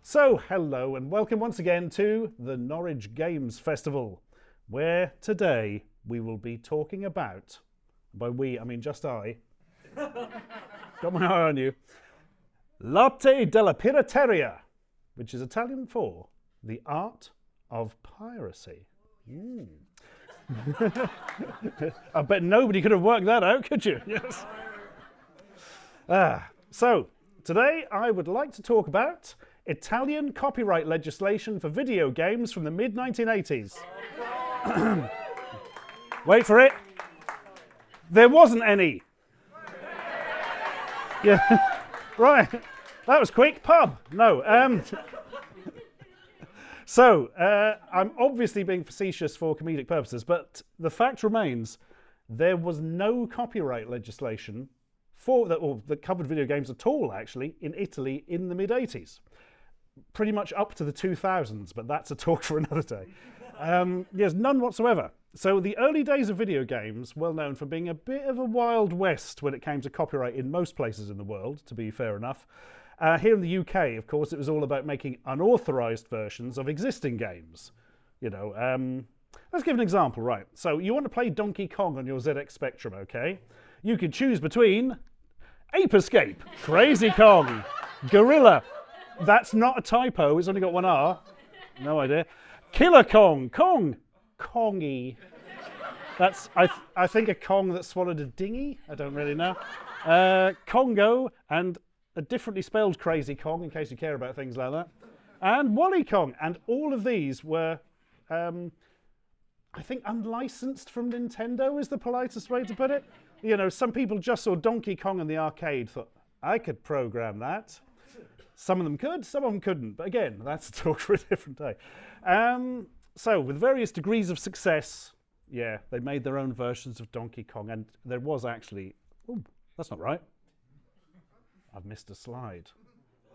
So, hello and welcome once again to the Norwich Games Festival, where today we will be talking about, by we I mean just I, got my eye on you, L'arte della pirateria, which is Italian for the art of piracy. I bet nobody could have worked that out, could you? Yes. So, today I would like to talk about Italian copyright legislation for video games from the mid-1980s. Wait for it. There wasn't any. Yeah, right. That was quick. Pub. No. So, I'm obviously being facetious for comedic purposes, but the fact remains there was no copyright legislation that covered video games at all, actually, in Italy in the mid-80s. Pretty much up to the 2000s, but that's a talk for another day. Yes, none whatsoever. So the early days of video games, well known for being a bit of a wild west when it came to copyright in most places in the world, to be fair enough. Here in the UK, of course, it was all about making unauthorized versions of existing games. You know, let's give an example, right? So you want to play Donkey Kong on your ZX Spectrum, okay? You can choose between Ape Escape, Crazy Kong, Gorilla. That's not a typo, it's only got one R. No idea. Killer Kong, Kongy. That's, I think, a Kong that swallowed a dinghy. I don't really know. Congo, and a differently spelled Crazy Kong, in case you care about things like that. And Wally Kong. And all of these were, I think, unlicensed from Nintendo is the politest way to put it. You know, some people just saw Donkey Kong in the arcade, thought, I could program that. Some of them could, some of them couldn't. But again, that's a talk for a different day. So, with various degrees of success, yeah, they made their own versions of Donkey Kong. And there was actually... Oh, that's not right. I've missed a slide.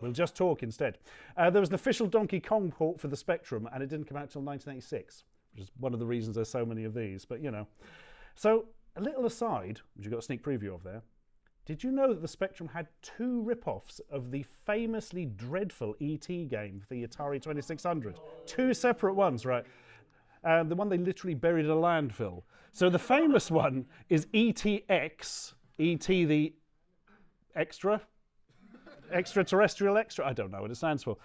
We'll just talk instead. There was an official Donkey Kong port for the Spectrum, and it didn't come out until 1986, which is one of the reasons there's so many of these. But, you know. So, a little aside, which you've got a sneak preview of there. Did you know that the Spectrum had two rip-offs of the famously dreadful E.T. game for the Atari 2600? Two separate ones, right? The one they literally buried in a landfill. So the famous one is E.T.X., E.T. the extraterrestrial extra? I don't know what it stands for.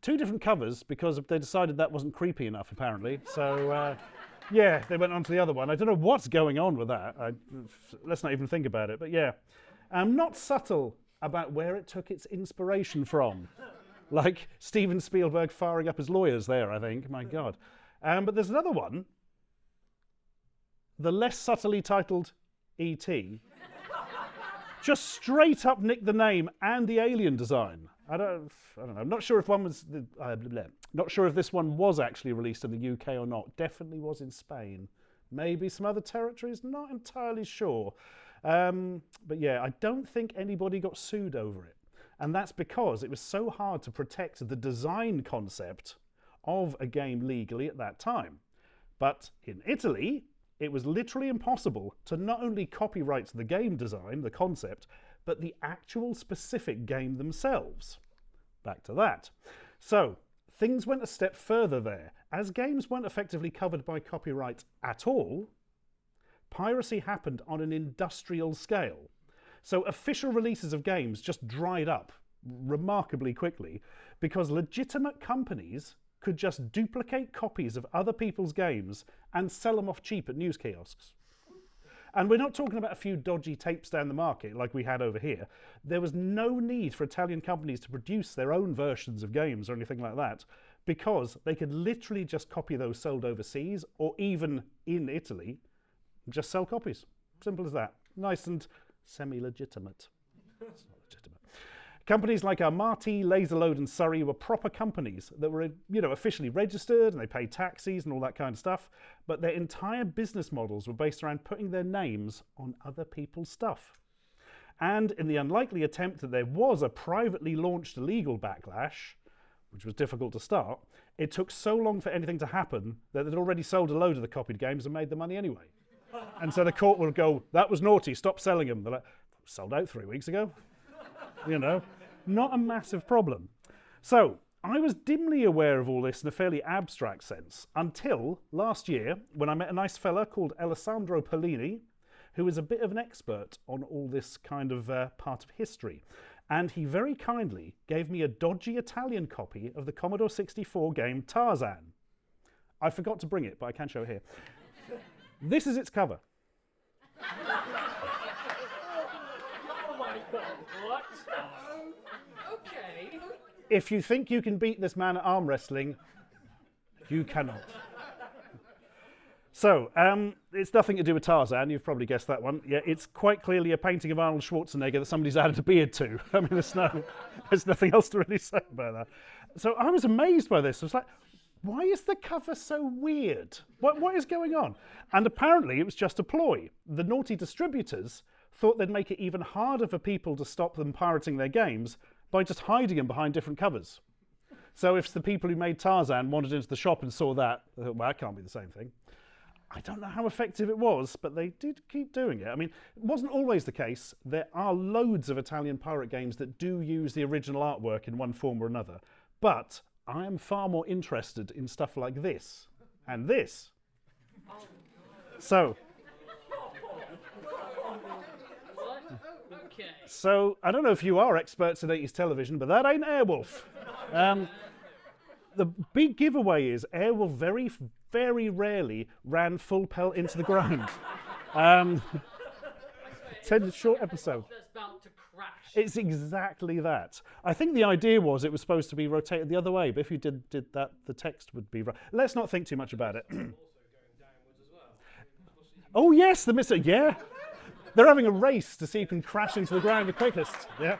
Two different covers because they decided that wasn't creepy enough, apparently. So... yeah, they went on to the other one. I don't know what's going on with that. Let's not even think about it. But yeah, not subtle about where it took its inspiration from. Like Steven Spielberg firing up his lawyers there, I think. My God. But there's another one. The less subtly titled E.T. just straight up nicked the name and the alien design. I don't know. I'm not sure if one was not sure if this one was actually released in the UK or not. Definitely was in Spain. Maybe some other territories. Not entirely sure. But yeah, I don't think anybody got sued over it. And that's because it was so hard to protect the design concept of a game legally at that time. But in Italy, it was literally impossible to not only copyright the game design, the concept, but the actual specific game themselves. Back to that. So, things went a step further there. As games weren't effectively covered by copyright at all, piracy happened on an industrial scale. So official releases of games just dried up remarkably quickly because legitimate companies could just duplicate copies of other people's games and sell them off cheap at news kiosks. And we're not talking about a few dodgy tapes down the market like we had over here. There was no need for Italian companies to produce their own versions of games or anything like that because they could literally just copy those sold overseas or even in Italy, just sell copies. Simple as that. Nice and semi-legitimate. It's not legitimate. Companies like Armati, Laserload and Surrey were proper companies that were, officially registered and they paid taxes and all that kind of stuff, but their entire business models were based around putting their names on other people's stuff. And in the unlikely attempt that there was a privately launched illegal backlash, which was difficult to start, it took so long for anything to happen that they'd already sold a load of the copied games and made the money anyway. And so the court would go, that was naughty, stop selling them. They're like, sold out 3 weeks ago. Not a massive problem. So I was dimly aware of all this in a fairly abstract sense until last year when I met a nice fella called Alessandro Pollini, who is a bit of an expert on all this kind of part of history. And he very kindly gave me a dodgy Italian copy of the Commodore 64 game Tarzan. I forgot to bring it, but I can show it here. This is its cover. Oh my God, what? Okay. If you think you can beat this man at arm wrestling, you cannot. So, it's nothing to do with Tarzan, you've probably guessed that one. Yeah, it's quite clearly a painting of Arnold Schwarzenegger that somebody's added a beard to. I mean, there's nothing else to really say about that. So I was amazed by this. I was like, why is the cover so weird? What is going on? And apparently it was just a ploy. The naughty distributors thought they'd make it even harder for people to stop them pirating their games by just hiding them behind different covers. So if the people who made Tarzan wandered into the shop and saw that, they thought, well, that can't be the same thing. I don't know how effective it was, but they did keep doing it. I mean, it wasn't always the case. There are loads of Italian pirate games that do use the original artwork in one form or another. But I am far more interested in stuff like this and this. So, Okay. So, I don't know if you are experts in 80s television, but that ain't Airwolf. The big giveaway is Airwolf very, very rarely ran full pelt into the ground. It's a short episode. That's about to crash. It's exactly that. I think the idea was it was supposed to be rotated the other way, but if you did that, the text would be right. Let's not think too much about it. Oh yes, the Mr. Yeah. They're having a race to see who can crash into the ground the quickest. Yeah.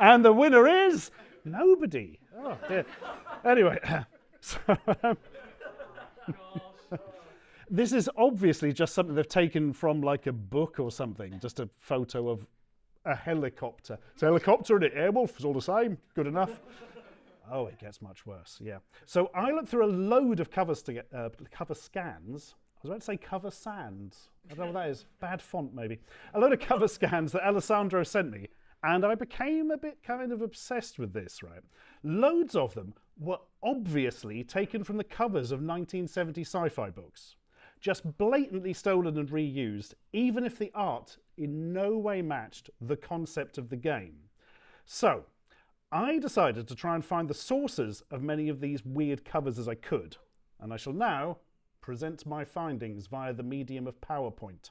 And the winner is nobody. Oh dear. Anyway, so, this is obviously just something they've taken from like a book or something, just a photo of a helicopter. It's a helicopter and an Airwolf, it's all the same, good enough. Oh, it gets much worse, yeah. So I looked through a load of covers to get cover scans. I was about to say cover sands. I don't know what that is. Bad font, maybe. A load of cover scans that Alessandro sent me, and I became a bit kind of obsessed with this, right? Loads of them were obviously taken from the covers of 1970 sci-fi books. Just blatantly stolen and reused, even if the art in no way matched the concept of the game. So, I decided to try and find the sources of many of these weird covers as I could, and I shall now present my findings via the medium of PowerPoint.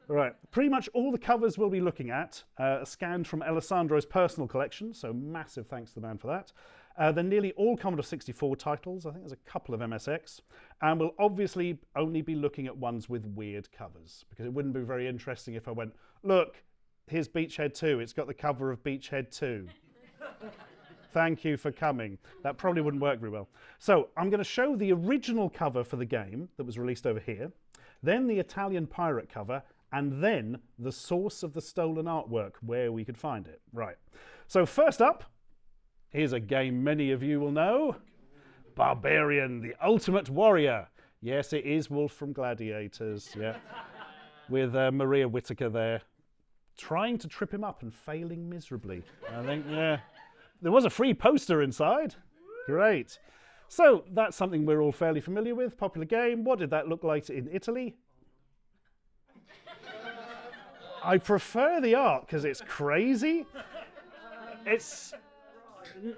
Right, pretty much all the covers we'll be looking at are scanned from Alessandro's personal collection, so massive thanks to the man for that. They're nearly all Commodore 64 titles. I think there's a couple of MSX. And we'll obviously only be looking at ones with weird covers, because it wouldn't be very interesting if I went, look, here's Beachhead 2. It's got the cover of Beachhead 2. Thank you for coming. That probably wouldn't work very well. So I'm going to show the original cover for the game that was released over here, then the Italian pirate cover, and then the source of the stolen artwork, where we could find it. Right. So first up, here's a game many of you will know. Barbarian, the Ultimate Warrior. Yes, it is Wolf from Gladiators, yeah. With Maria Whittaker there, trying to trip him up and failing miserably. I think, yeah. There was a free poster inside. Great. So that's something we're all fairly familiar with, popular game. What did that look like in Italy? I prefer the art because it's crazy. It's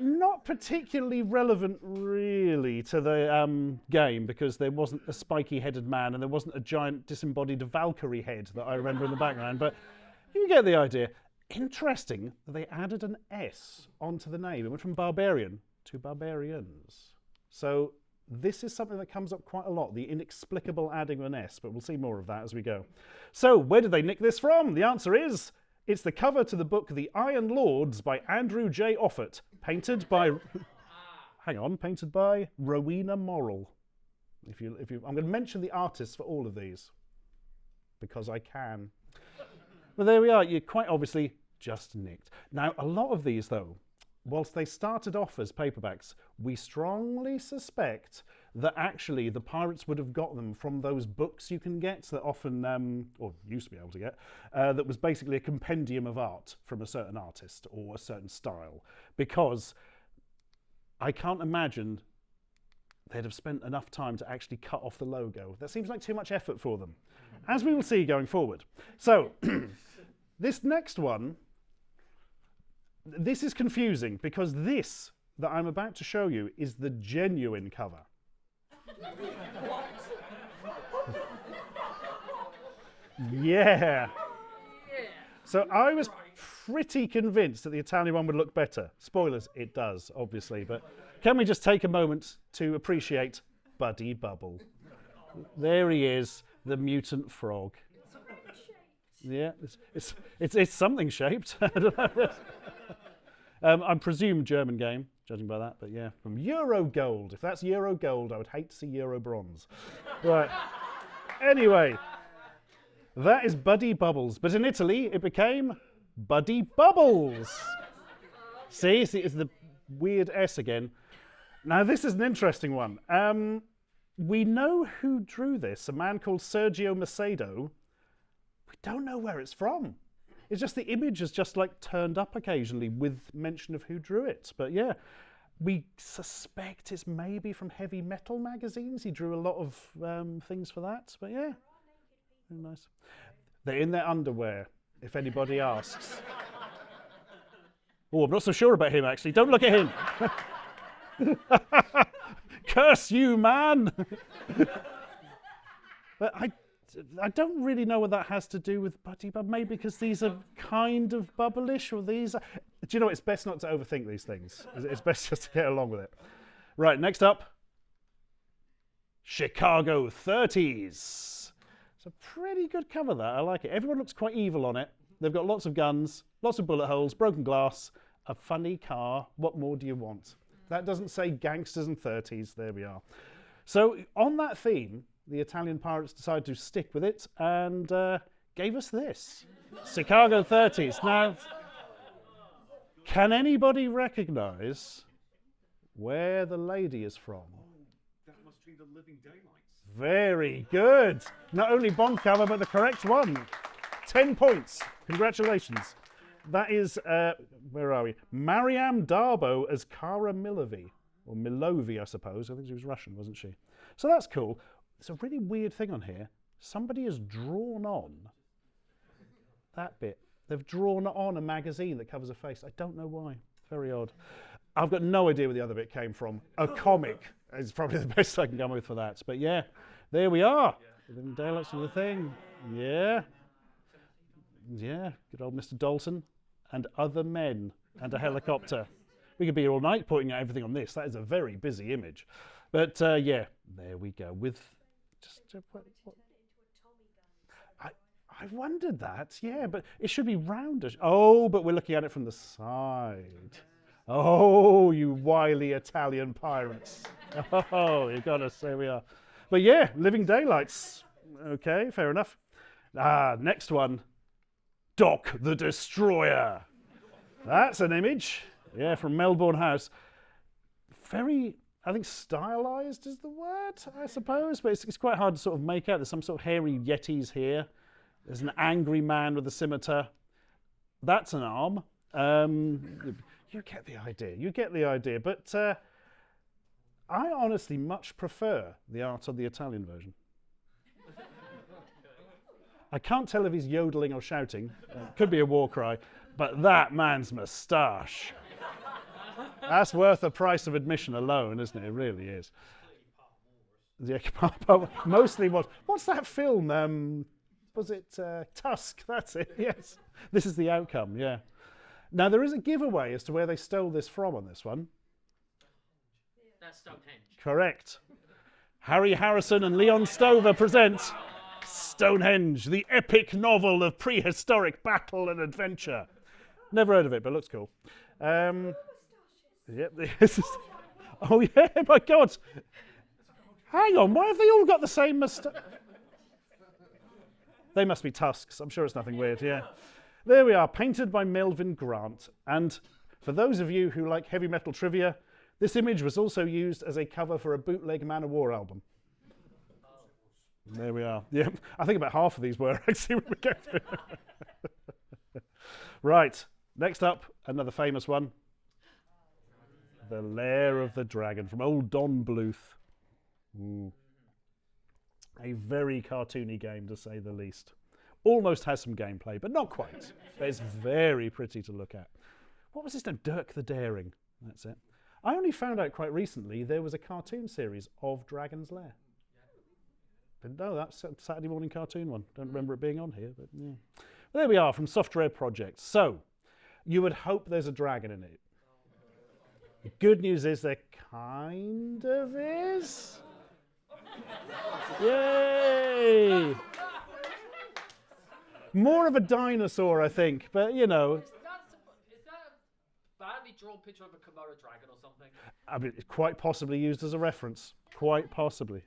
not particularly relevant really to the game, because there wasn't a spiky-headed man and there wasn't a giant disembodied Valkyrie head that I remember in the background, but you get the idea. Interesting that they added an S onto the name. It went from barbarian to barbarians. So this is something that comes up quite a lot, the inexplicable adding of an S, but we'll see more of that as we go. So where did they nick this from? The answer is, it's the cover to the book The Iron Lords by Andrew J. Offit, painted by, painted by Rowena Morrill. I'm going to mention the artists for all of these, because I can. Well, there we are. You quite obviously just nicked. Now, a lot of these, though, whilst they started off as paperbacks, we strongly suspect that actually the pirates would have got them from those books you can get that often, or used to be able to get, that was basically a compendium of art from a certain artist or a certain style. Because I can't imagine they'd have spent enough time to actually cut off the logo. That seems like too much effort for them, as we will see going forward. So, this next one, this is confusing because this that I'm about to show you is the genuine cover. Yeah. So I was pretty convinced that the Italian one would look better. Spoilers, it does, obviously, but can we just take a moment to appreciate Buddy Bubble? There he is, the mutant frog. Yeah, it's something shaped. I don't know. I presume German game, judging by that, but yeah, from Euro Gold. If that's Euro Gold, I would hate to see Euro Bronze. Right. Anyway, that is Buddy Bubbles, but in Italy it became Buddy Bubbles. See, it's the weird S again. Now this is an interesting one. We know who drew this, a man called Sergio Macedo. We don't know where it's from. It's just the image is just like turned up occasionally with mention of who drew it. But yeah, we suspect it's maybe from heavy metal magazines. He drew a lot of things for that. But yeah, very nice. They're in their underwear, if anybody asks. Oh, I'm not so sure about him actually. Don't look at him. Curse you, man! But I don't really know what that has to do with Buddy Bubble. Maybe because these are kind of bubblish, or these are... Do you know what? It's best not to overthink these things. It's best just to get along with it. Right, next up. Chicago 30s. It's a pretty good cover, that. I like it. Everyone looks quite evil on it. They've got lots of guns, lots of bullet holes, broken glass, a funny car. What more do you want? That doesn't say gangsters and 30s. There we are. So on that theme, the Italian pirates decided to stick with it and gave us this. Chicago 30s. Now, can anybody recognise where the lady is from? That must be the Living Daylights. Very good. Not only Bond cover, but the correct one. 10 points. Congratulations. That is, where are we? Mariam Darbo as Cara Milovy. Or Milovy, I suppose. I think she was Russian, wasn't she? So that's cool. It's a really weird thing on here. Somebody has drawn on that bit. They've drawn on a magazine that covers a face. I don't know why. Very odd. I've got no idea where the other bit came from. A comic is probably the best I can come with for that. But yeah, there we are. Living Daylights of the thing. Yeah. Yeah, good old Mr. Dalton and other men and a helicopter. We could be here all night pointing out everything on this. That is a very busy image. But yeah, there we go. With just I wondered that. Yeah, but it should be roundish. Oh, but we're looking at it from the side. Oh, you wily Italian pirates. Oh, you got us. There we are. But yeah, Living Daylights. Okay, fair enough. Next one. Doc the Destroyer. That's an image. Yeah, from Melbourne House. Very, I think, stylized is the word, I suppose, but it's quite hard to sort of make out. There's some sort of hairy yetis here. There's an angry man with a scimitar. That's an arm. You get the idea. You get the idea. But I honestly much prefer the art of the Italian version. I can't tell if he's yodeling or shouting. Could be a war cry. But that man's moustache. That's worth the price of admission alone, isn't it? It really is. Yeah, mostly what's that film? Was it Tusk? That's it, yes. This is the outcome, yeah. Now, there is a giveaway as to where they stole this from on this one. That's Stonehenge. Correct. Harry Harrison and Leon Stover present Stonehenge, the epic novel of prehistoric battle and adventure. Never heard of it, but it looks cool. Yep. Oh, yeah, my God. Hang on, why have they all got the same moustache? They must be tusks. I'm sure it's nothing weird, yeah. There we are, painted by Melvin Grant. And for those of you who like heavy metal trivia, this image was also used as a cover for a bootleg Man of War album. There we are. Yeah, I think about half of these were actually when we go through. Right, next up, another famous one. The Lair of the Dragon from old Don Bluth. Ooh. A very cartoony game, to say the least. Almost has some gameplay, but not quite. But it's very pretty to look at. What was this name? Dirk the Daring. That's it. I only found out quite recently there was a cartoon series of Dragon's Lair. Didn't know that. Saturday morning cartoon one. Don't remember it being on here, but yeah. Well, there we are from Software Project. So, you would hope there's a dragon in it. The good news is there kind of is. Yay! More of a dinosaur, I think, but you know. Is that a badly drawn picture of a Komodo dragon or something? I mean, it's quite possibly used as a reference. Quite possibly.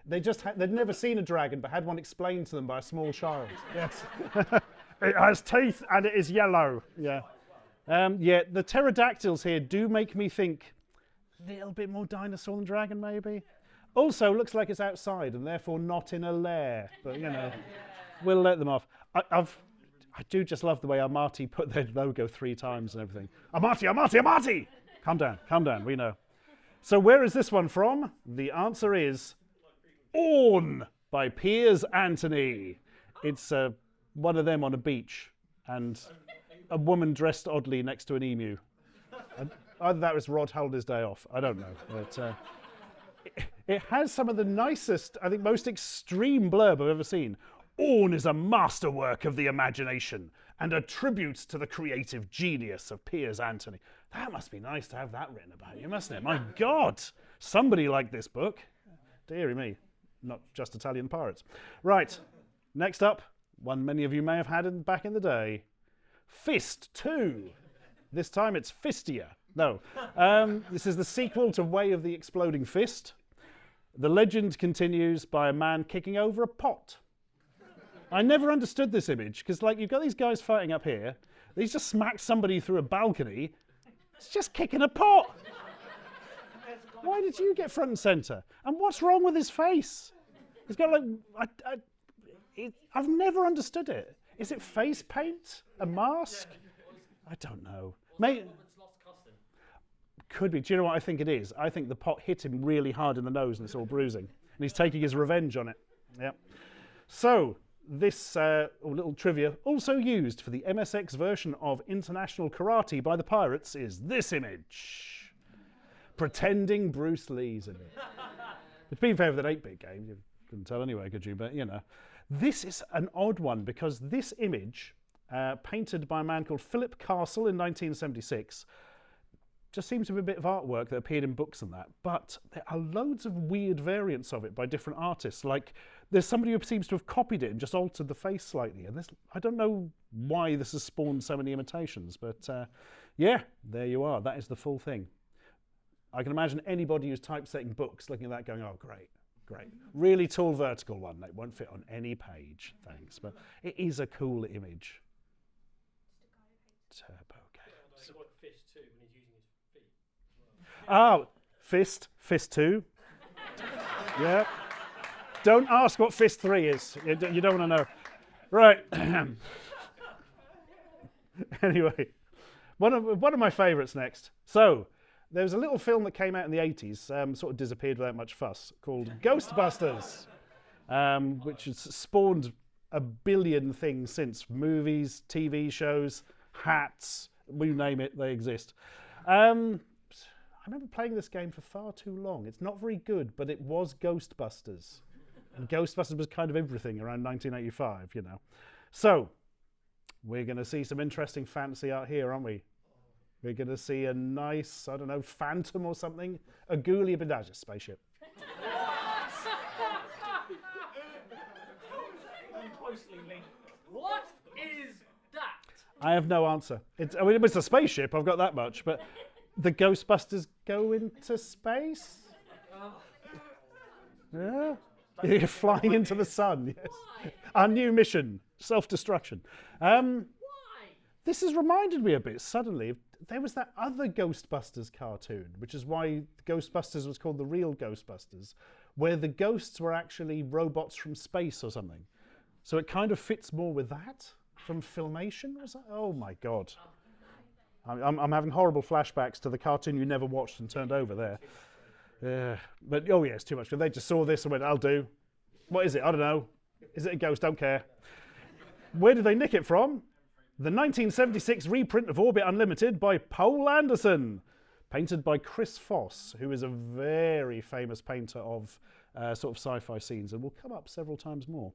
They'd never seen a dragon, but had one explained to them by a small child. Yes. It has teeth and it is yellow. Yeah. Yeah, the pterodactyls here do make me think a little bit more dinosaur than dragon, maybe. Also, looks like it's outside and therefore not in a lair. But, you know, we'll let them off. I do just love the way Amati put their logo 3 times and everything. Amati, Amati, Amati! Calm down, we know. So where is this one from? The answer is Orn by Piers Anthony. It's one of them on a beach and a woman dressed oddly next to an emu. Either that was Rod Halder's day off. I don't know. But it has some of the nicest, I think, most extreme blurb I've ever seen. Orn is a masterwork of the imagination and a tribute to the creative genius of Piers Anthony. That must be nice to have that written about you, mustn't it? My God, somebody liked this book. Deary me, not just Italian pirates. Right, next up, one many of you may have had back in the day. Fist 2. This time it's Fistia. No, this is the sequel to Way of the Exploding Fist. The legend continues by a man kicking over a pot. I never understood this image, because like you've got these guys fighting up here, he's just smacked somebody through a balcony, it's just kicking a pot. Why did you get front and centre? And what's wrong with his face? He's got like, I've never understood it. Is it face paint? A mask? I don't know. Could be. Do you know what I think it is? I think the pot hit him really hard in the nose and it's all bruising. And he's taking his revenge on it. Yep. So, this little trivia, also used for the MSX version of International Karate by the Pirates, is this image. Pretending Bruce Lee's in it. It's been fair with an 8-bit game. You couldn't tell anyway, could you? But, you know. This is an odd one because this image, painted by a man called Philip Castle in 1976, just seems to be a bit of artwork that appeared in books and that, but there are loads of weird variants of it by different artists. Like, there's somebody who seems to have copied it and just altered the face slightly, and I don't know why this has spawned so many imitations, but yeah, there you are. That is the full thing. I can imagine anybody who's typesetting books looking at that going, oh, great. Really tall vertical one that won't fit on any page, thanks, but it is a cool image. Turbo Games. Oh, Fist 2. Yeah. Don't ask what Fist 3 is. You don't want to know. Right. Anyway, one of my favourites next. So, there was a little film that came out in the 80s, sort of disappeared without much fuss, called Ghostbusters, which has spawned a billion things since. Movies, TV shows, hats, you name it, they exist. I remember playing this game for far too long. It's not very good, but it was Ghostbusters. And Ghostbusters was kind of everything around 1985, you know. So, we're going to see some interesting fantasy art here, aren't we? We're going to see a nice, I don't know, phantom or something. A ghoulie bedazzled spaceship. What is that? I have no answer. I mean, it was a spaceship, I've got that much, but the Ghostbusters go into space? Yeah. You're flying into the sun, yes. Why? Our new mission, self-destruction. Why? This has reminded me a bit, suddenly. There was that other Ghostbusters cartoon, which is why Ghostbusters was called The Real Ghostbusters, where the ghosts were actually robots from space or something. So it kind of fits more with that. from Filmation, was that? Oh my God. I'm having horrible flashbacks to the cartoon you never watched and turned over there. But, oh yeah, it's too much. They just saw this and went, I'll do. What is it? I don't know. Is it a ghost? Don't care. Where did they nick it from? The 1976 reprint of Orbit Unlimited by Poul Anderson, painted by Chris Foss, who is a very famous painter of sort of sci-fi scenes and will come up several times more.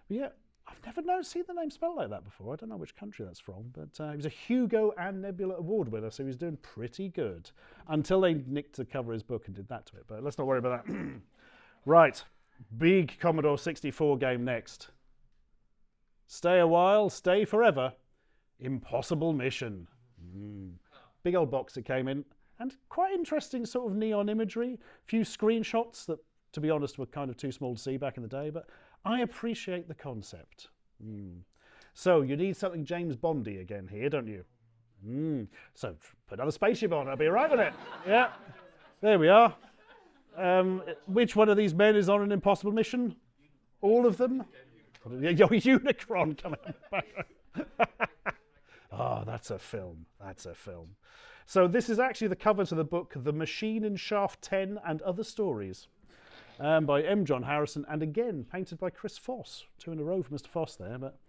But yeah, I've never seen the name spelled like that before. I don't know which country that's from, but he was a Hugo and Nebula Award winner, so he was doing pretty good until they nicked the cover of his book and did that to it. But let's not worry about that. Right, big Commodore 64 game next. Stay a while, stay forever. Impossible Mission. Big old box it came in, and quite interesting sort of neon imagery. Few screenshots that, to be honest, were kind of too small to see back in the day, but I appreciate the concept. So you need something James Bondy again here, don't you? So put another spaceship on, I'll be right with it. Yeah, there we are. Which one of these men is on an impossible mission? All of them? Your Unicron coming back. Oh, that's a film. That's a film. So this is actually the cover to the book The Machine in Shaft 10 and Other Stories by M. John Harrison, and again painted by Chris Foss. 2 in a row for Mr. Foss there, but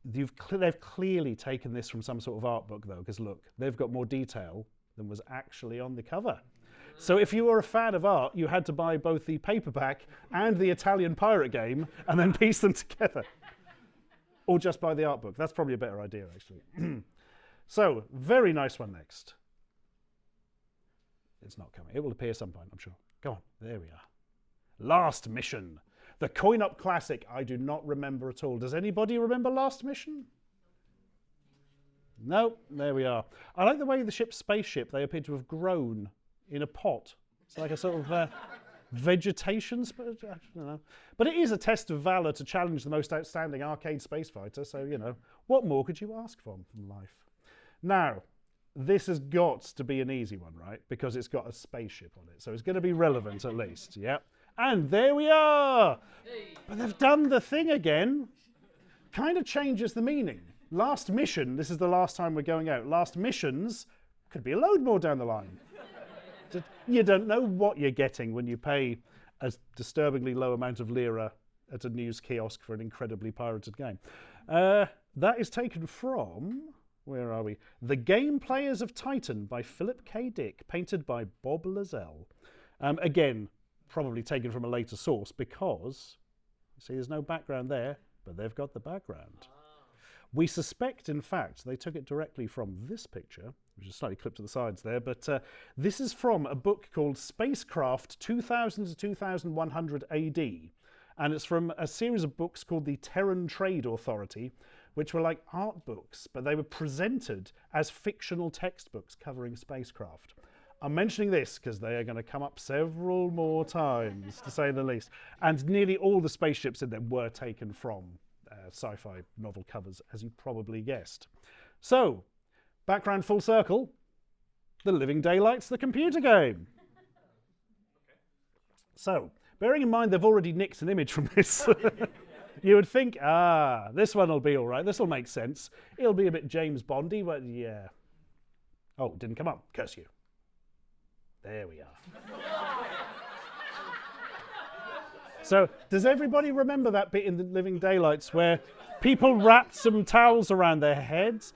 they've clearly taken this from some sort of art book though, because look, they've got more detail than was actually on the cover. So if you were a fan of art, you had to buy both the paperback and the Italian pirate game and then piece them together. Or just buy the art book. That's probably a better idea, actually. So, very nice one next. It's not coming. It will appear some point, I'm sure. Go on. There we are. Last Mission. The coin-op classic. I do not remember at all. Does anybody remember Last Mission? No. There we are. I like the way the ship's spaceship, they appear to have grown in a pot. It's like a sort of vegetation, I don't know. But it is a test of valor to challenge the most outstanding arcade space fighter, so, you know, what more could you ask from life? Now, this has got to be an easy one, right? Because it's got a spaceship on it, so it's going to be relevant at least, yeah. And there we are! But they've done the thing again. Kind of changes the meaning. Last mission, this is the last time we're going out. Last missions could be a load more down the line. You don't know what you're getting when you pay a disturbingly low amount of lira at a news kiosk for an incredibly pirated game. That is taken from, where are we? The Game Players of Titan by Philip K. Dick, painted by Bob Lazelle. Again, probably taken from a later source because, see, there's no background there, but they've got the background. We suspect, in fact, they took it directly from this picture, which is slightly clipped to the sides there, but this is from a book called Spacecraft 2000 to 2100 AD, and it's from a series of books called the Terran Trade Authority, which were like art books, but they were presented as fictional textbooks covering spacecraft. I'm mentioning this because they are going to come up several more times, to say the least, and nearly all the spaceships in them were taken from sci-fi novel covers, as you probably guessed. So, background full circle, The Living Daylights, the computer game. So, bearing in mind they've already nicked an image from this, you would think, this one will be all right, this will make sense. It'll be a bit James Bondy, but yeah. Oh, it didn't come up, curse you. There we are. So, does everybody remember that bit in The Living Daylights where people wrapped some towels around their heads?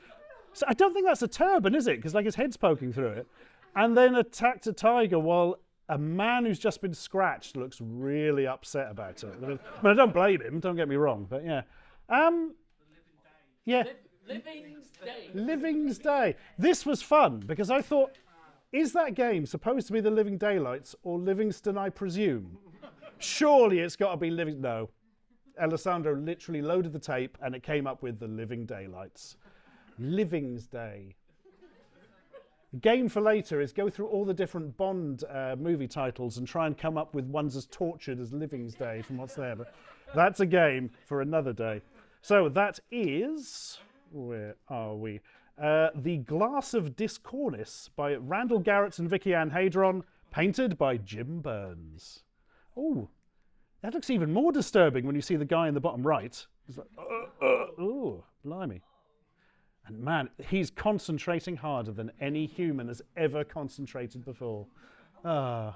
So I don't think that's a turban, is it? Because like his head's poking through it. And then attacked a tiger while a man who's just been scratched looks really upset about it. I mean, I don't blame him, don't get me wrong, but yeah. Yeah. Living's Day. Living's Day. This was fun because I thought, is that game supposed to be The Living Daylights or Livingston, I presume? Surely it's got to be Living... No. Alessandro literally loaded the tape and it came up with The Living Daylights. Living's Day. Game for later is go through all the different Bond movie titles and try and come up with ones as tortured as Living's Day from what's there. But that's a game for another day. So that is... Where are we? The Glass of Discornis by Randall Garretts and Vicky Ann Hadron, painted by Jim Burns. Oh, that looks even more disturbing when you see the guy in the bottom right. He's like, ooh, blimey. And man, he's concentrating harder than any human has ever concentrated before. I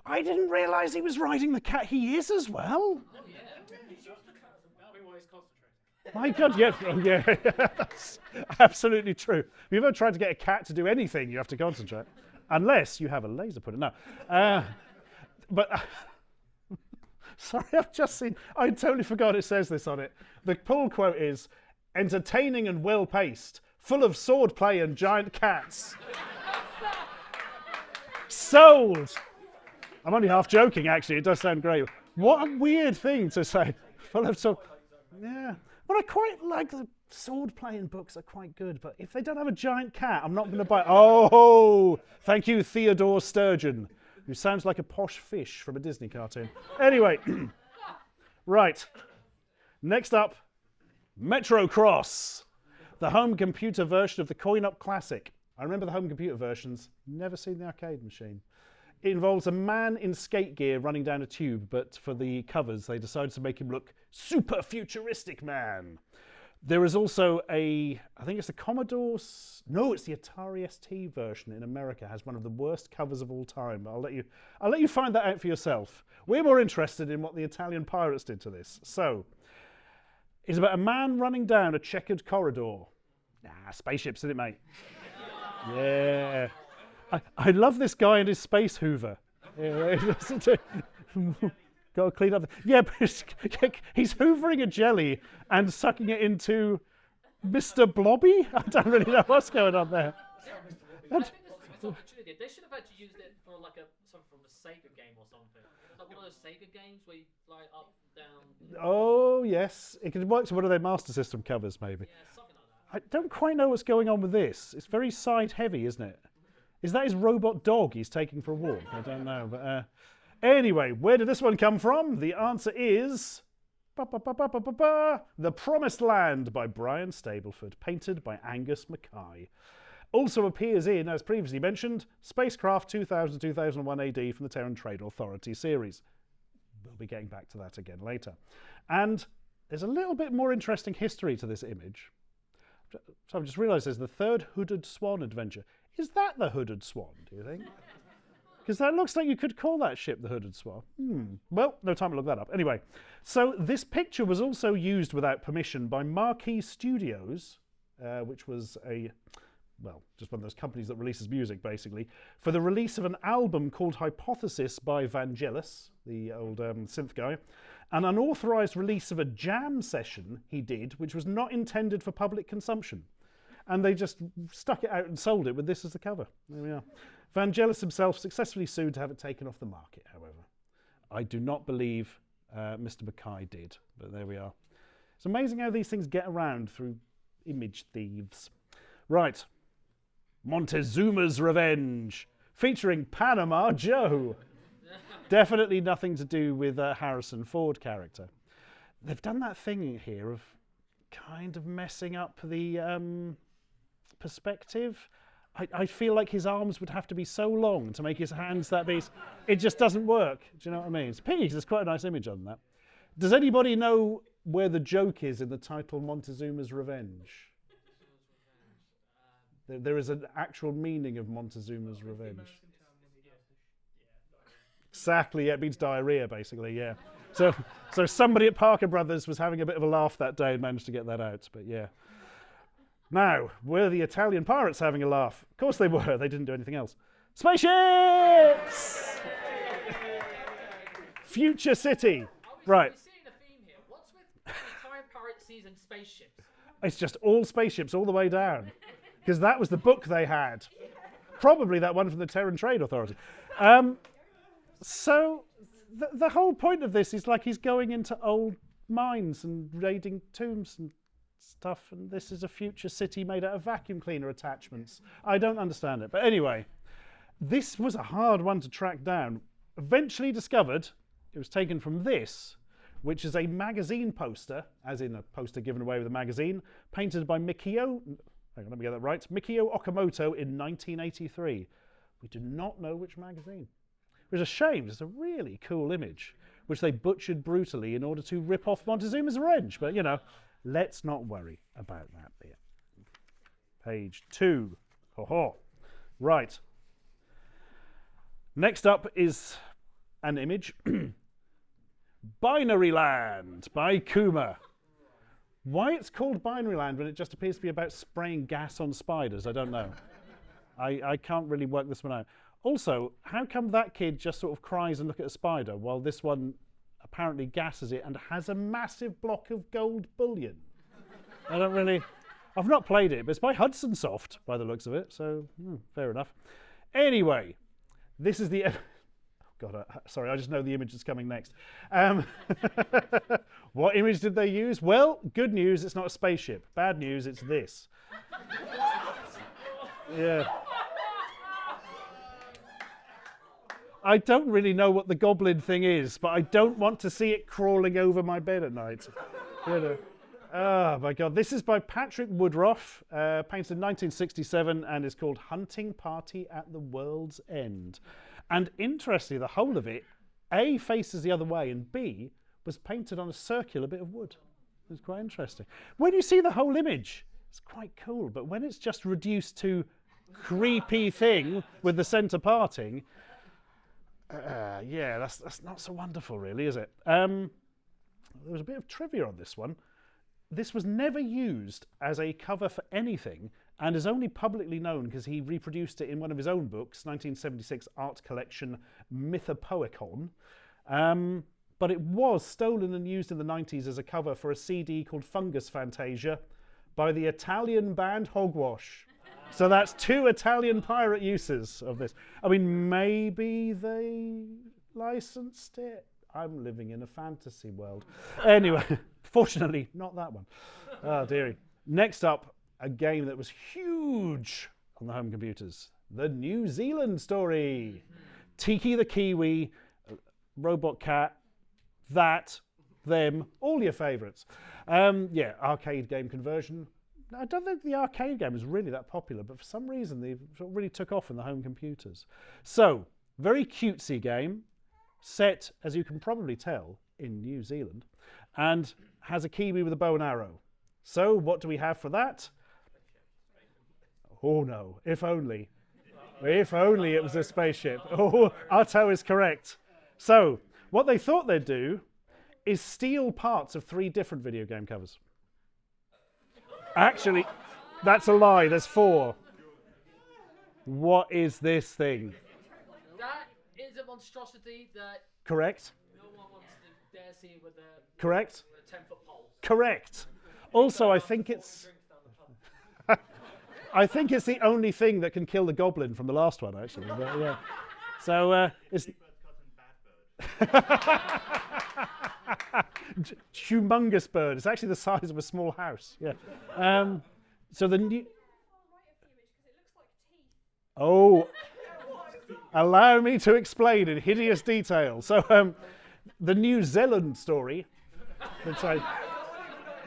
didn't realise he was riding the cat. He is as well. Oh, yeah. That'll be why he's concentrating. My God, yeah, that's absolutely true. If you've ever tried to get a cat to do anything, you have to concentrate. Unless you have a laser pointer. No. Sorry, I've just seen, I totally forgot it says this on it. The pull quote is, entertaining and well-paced, full of swordplay and giant cats. Sold! I'm only half joking, actually. It does sound great. What a weird thing to say. Full of sword. Yeah. But I quite like the sword-playing books are quite good, but if they don't have a giant cat, I'm not going to buy. Oh, thank you, Theodore Sturgeon, who sounds like a posh fish from a Disney cartoon. Anyway, right. Next up, Metro Cross, the home computer version of the coin-op classic. I remember the home computer versions, never seen the arcade machine. It involves a man in skate gear running down a tube, but for the covers, they decided to make him look super futuristic man. There is also I think it's the Commodore, no, it's the Atari ST version in America, has one of the worst covers of all time. I'll let you find that out for yourself. We're more interested in what the Italian pirates did to this. So, it's about a man running down a checkered corridor. Spaceships, isn't it, mate? Yeah. I love this guy and his space hoover. Yeah, got to clean up. Yeah, but he's hoovering a jelly and sucking it into Mr. Blobby? I don't really know what's going on there. I think this is an opportunity. They should have actually used it for like something from a Sega game or something. Like one of those Sega games where you fly up, down. Oh, yes. It could work to one of their Master System covers, maybe. Yeah, something like that. I don't quite know what's going on with this. It's very side heavy, isn't it? Is that his robot dog he's taking for a walk? I don't know. But anyway, where did this one come from? The answer is The Promised Land by Brian Stableford, painted by Angus Mackay. Also appears in, as previously mentioned, Spacecraft 2000-2001 AD from the Terran Trade Authority series. We'll be getting back to that again later. And there's a little bit more interesting history to this image. So I've just realised there's the third Hooded Swan adventure. Is that the Hooded Swan, do you think? Because that looks like you could call that ship the Hooded Swan. Well, no time to look that up. Anyway, so this picture was also used without permission by Marquee Studios, which was just one of those companies that releases music, basically, for the release of an album called Hypothesis by Vangelis, the old synth guy, an unauthorised release of a jam session he did, which was not intended for public consumption. And they just stuck it out and sold it with this as the cover. There we are. Vangelis himself successfully sued to have it taken off the market, however. I do not believe Mr. Mackay did, but there we are. It's amazing how these things get around through image thieves. Right. Montezuma's Revenge, featuring Panama Joe. Definitely nothing to do with Harrison Ford character. They've done that thing here of kind of messing up the perspective. I feel like his arms would have to be so long to make his hands that big. It just doesn't work. Do you know what I mean? It's a pity 'cause there's quite a nice image on that. Does anybody know where the joke is in the title Montezuma's Revenge? There is an actual meaning of Montezuma's Revenge. Exactly, yeah, it means diarrhea, basically, yeah. So somebody at Parker Brothers was having a bit of a laugh that day and managed to get that out, but yeah. Now, were the Italian pirates having a laugh? Of course they were, they didn't do anything else. Spaceships! Future City. Right. We're seeing a theme here. What's with the Italian pirate season spaceships? It's just all spaceships all the way down. Because that was the book they had. Probably that one from the Terran Trade Authority. So the whole point of this is like he's going into old mines and raiding tombs and stuff, and this is a future city made out of vacuum cleaner attachments. I don't understand it. But anyway, this was a hard one to track down. Eventually discovered, it was taken from this, which is a magazine poster, as in a poster given away with a magazine, painted by Mikio Okamoto in 1983. We do not know which magazine. Which is a shame, it's a really cool image. which they butchered brutally in order to rip off Montezuma's revenge. But, you know, let's not worry about that bit. Page 2. Ho-ho. Right. Next up is an image. Binary Land by Kuma. Why it's called Binary Land when it just appears to be about spraying gas on spiders, I don't know. I can't really work this one out. Also, how come that kid just sort of cries and look at a spider while this one apparently gasses it and has a massive block of gold bullion? I've not played it, but it's by Hudson Soft by the looks of it, so fair enough. Anyway, this is the... God, sorry, I just know the image that's coming next. What image did they use? Well, good news, it's not a spaceship. Bad news, it's this. Yeah. I don't really know what the goblin thing is, but I don't want to see it crawling over my bed at night. You know. Oh my God, this is by Patrick Woodruff, painted in 1967, and is called Hunting Party at the World's End. And interestingly, the whole of it, A, faces the other way, and B, was painted on a circular bit of wood. It's quite interesting. When you see the whole image, it's quite cool, but when it's just reduced to creepy thing with the centre parting, yeah, that's not so wonderful, really, is it? There was a bit of trivia on this one. This was never used as a cover for anything and is only publicly known because he reproduced it in one of his own books, 1976 art collection Mythopoeicon. But it was stolen and used in the 90s as a cover for a CD called Fungus Fantasia by the Italian band Hogwash. So that's 2 Italian pirate uses of this. I mean, maybe they licensed it. I'm living in a fantasy world. Anyway, fortunately, not that one. Oh, dearie. Next up, a game that was huge on the home computers. The New Zealand Story. Tiki the Kiwi, Robot Cat, that, them, all your favourites. Yeah, arcade game conversion. I don't think the arcade game is really that popular, but for some reason they sort of really took off in the home computers. So, very cutesy game. Set, as you can probably tell, in New Zealand, and has a kiwi with a bow and arrow. So what do we have for that? Oh no, if only. If only it was a spaceship. Oh, Arto is correct. So what they thought they'd do is steal parts of 3 different video game covers. Actually, that's a lie, there's 4. What is this thing? That is a monstrosity that Correct. no one wants to dare see with a Correct. 10-foot pole. Correct. Also, I think it's I think it's the only thing that can kill the goblin from the last one, actually. But, yeah. So it's humongous bird. It's actually the size of a small house. Yeah. So the new. Oh. Allow me to explain in hideous detail. So, the New Zealand Story, which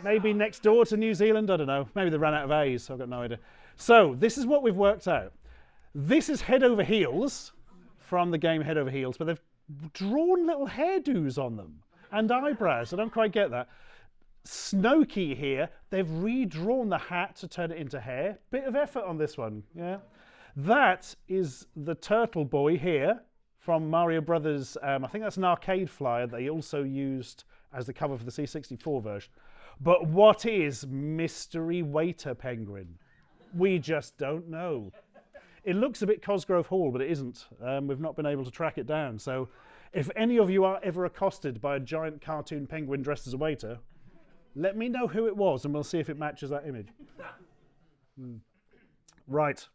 maybe next door to New Zealand, I don't know. Maybe they ran out of A's, I've got no idea. So, this is what we've worked out. This is Head Over Heels from the game Head Over Heels, but they've drawn little hairdos on them and eyebrows. I don't quite get that. Snowkey here, they've redrawn the hat to turn it into hair. Bit of effort on this one, yeah. That is the Turtle Boy here from Mario Brothers. I think that's an arcade flyer they also used as the cover for the C64 version. But what is Mystery Waiter Penguin? We just don't know. It looks a bit Cosgrove Hall, but it isn't. We've not been able to track it down. So if any of you are ever accosted by a giant cartoon penguin dressed as a waiter, let me know who it was and we'll see if it matches that image. Right.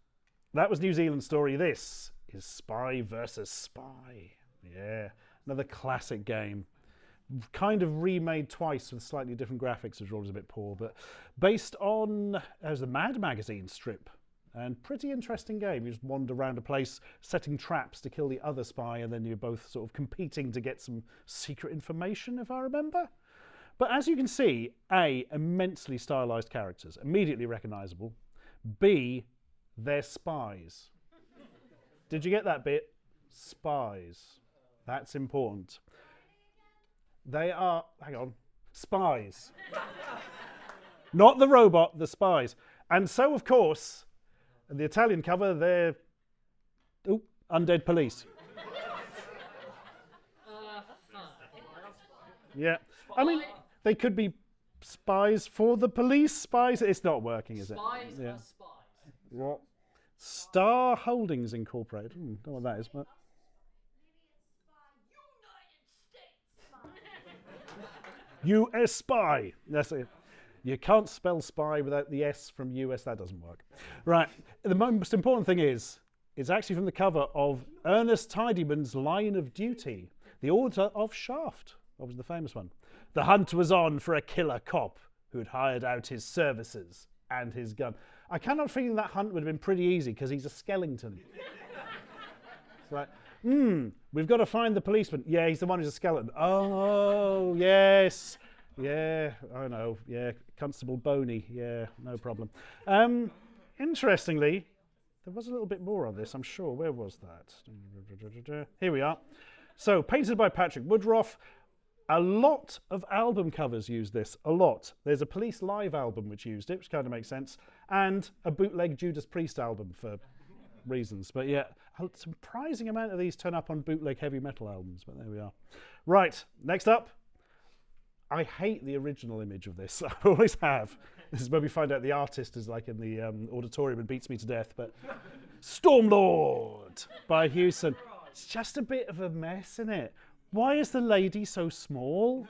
That was New Zealand Story. This is Spy versus Spy. Yeah, another classic game. Kind of remade twice with slightly different graphics, which was a bit poor, but based on the Mad Magazine strip. And pretty interesting game. You just wander around a place setting traps to kill the other spy, and then you're both sort of competing to get some secret information, if I remember. But as you can see, A, immensely stylized characters, immediately recognizable. B, they're spies. Did you get that bit? Spies. That's important. They are, hang on, spies. Not the robot, the spies. And so, of course, the Italian cover, they're undead police. Yeah. I mean, they could be spies for the police. Spies. It's not working, is it? Spies Yeah. are spies. What? Star Holdings Incorporated. Don't know what that is, but. US spy. That's it. You can't spell spy without the S from US. That doesn't work. Right. The most important thing is, it's actually from the cover of Ernest Tidyman's Line of Duty, the author of Shaft. What was the famous one? The hunt was on for a killer cop who'd hired out his services and his gun. I cannot think that hunt would have been pretty easy because he's a skeleton. It's like, we've got to find the policeman. Yeah, he's the one who's a skeleton. Oh, yes. Yeah, I know. Yeah, Constable Boney. Yeah, no problem. Interestingly, there was a little bit more on this, I'm sure. Where was that? Here we are. So, painted by Patrick Woodruff. A lot of album covers use this, a lot. There's a Police Live album which used it, which kind of makes sense, and a bootleg Judas Priest album for reasons. But yeah, a surprising amount of these turn up on bootleg heavy metal albums, but there we are. Right, next up. I hate the original image of this. I always have. This is where we find out the artist is like in the auditorium and beats me to death. But Stormlord by Hewson. It's just a bit of a mess, isn't it? Why is the lady so small?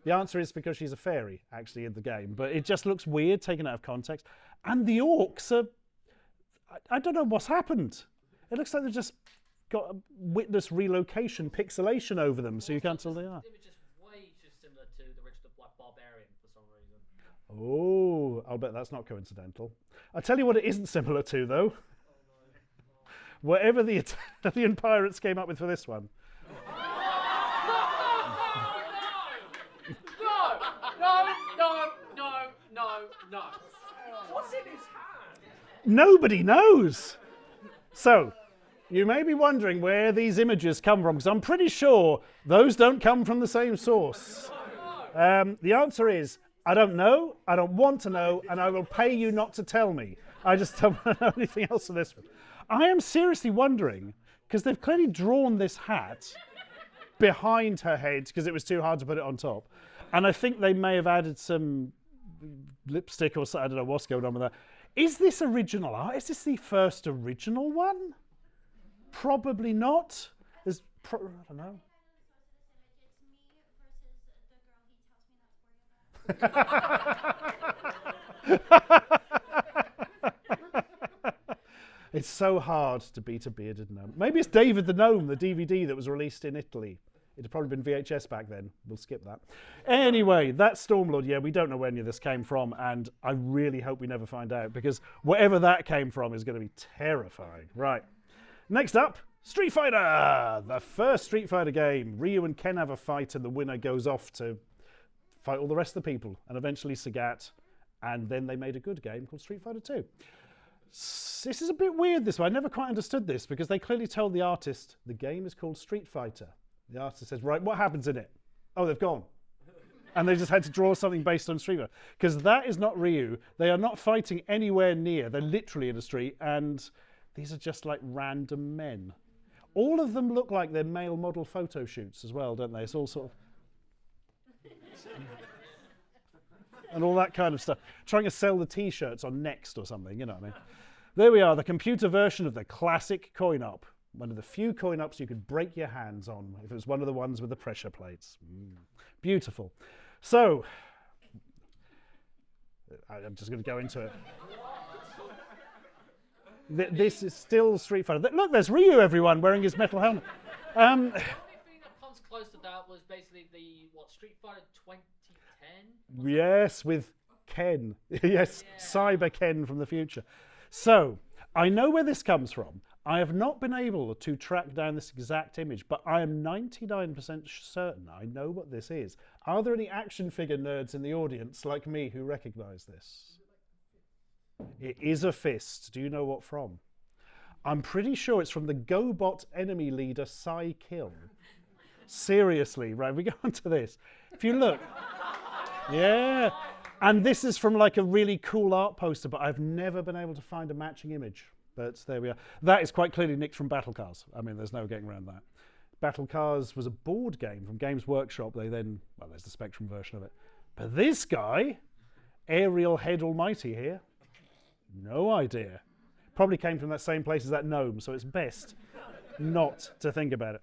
The answer is because she's a fairy, actually, in the game. But it just looks weird, taken out of context. And the orcs are... I don't know what's happened. It looks like they've just got a witness relocation pixelation over them, so you can't tell they are. The image is way too similar to the original Black Barbarian for some reason. Oh, I'll bet that's not coincidental. I'll tell you what it isn't similar to, though. Whatever the Italian pirates came up with for this one. No. What's in his hand? Nobody knows. So, you may be wondering where these images come from, because I'm pretty sure those don't come from the same source. The answer is, I don't know, I don't want to know, and I will pay you not to tell me. I just don't want to know anything else on this one. I am seriously wondering, because they've clearly drawn this hat behind her head, because it was too hard to put it on top. And I think they may have added some lipstick or something. I don't know what's going on with that. Is this original art? Is this the first original one? Probably not. I don't know. It's so hard to beat a bearded gnome. Maybe it's David the Gnome, the DVD that was released in Italy. It had probably been VHS back then. We'll skip that. Anyway, that's Stormlord. Yeah, we don't know where any of this came from, and I really hope we never find out, because whatever that came from is going to be terrifying. Right. Next up, Street Fighter! The first Street Fighter game. Ryu and Ken have a fight, and the winner goes off to fight all the rest of the people, and eventually Sagat, and then they made a good game called Street Fighter 2. This is a bit weird, this one. I never quite understood this, because they clearly told the artist the game is called Street Fighter. The artist says, right, what happens in it? Oh, they've gone. And they just had to draw something based on Street Fighter. Because that is not Ryu. They are not fighting anywhere near. They're literally in a street, and these are just like random men. All of them look like they're male model photo shoots as well, don't they? It's all sort of... and all that kind of stuff. Trying to sell the T-shirts on Next or something, you know what I mean? There we are, the computer version of the classic coin-op. One of the few coin-ops you could break your hands on if it was one of the ones with the pressure plates. Beautiful. So, I'm just going to go into it. This is still Street Fighter. Look, there's Ryu, everyone, wearing his metal helmet. The only thing that comes close to that was basically Street Fighter 2010? Yes, with Ken. Yes, yeah. Cyber Ken from the future. So, I know where this comes from. I have not been able to track down this exact image, but I am 99% certain I know what this is. Are there any action figure nerds in the audience like me who recognise this? It is a fist. Do you know what from? I'm pretty sure it's from the GoBot enemy leader Sai Kill. Seriously, right, we go on to this. If you look, yeah, and this is from like a really cool art poster, but I've never been able to find a matching image. But there we are. That is quite clearly nicked from Battle Cars. I mean, there's no getting around that. Battle Cars was a board game from Games Workshop. They then, well, there's the Spectrum version of it. But this guy, Ariel Head Almighty here, no idea. Probably came from that same place as that gnome, so it's best not to think about it.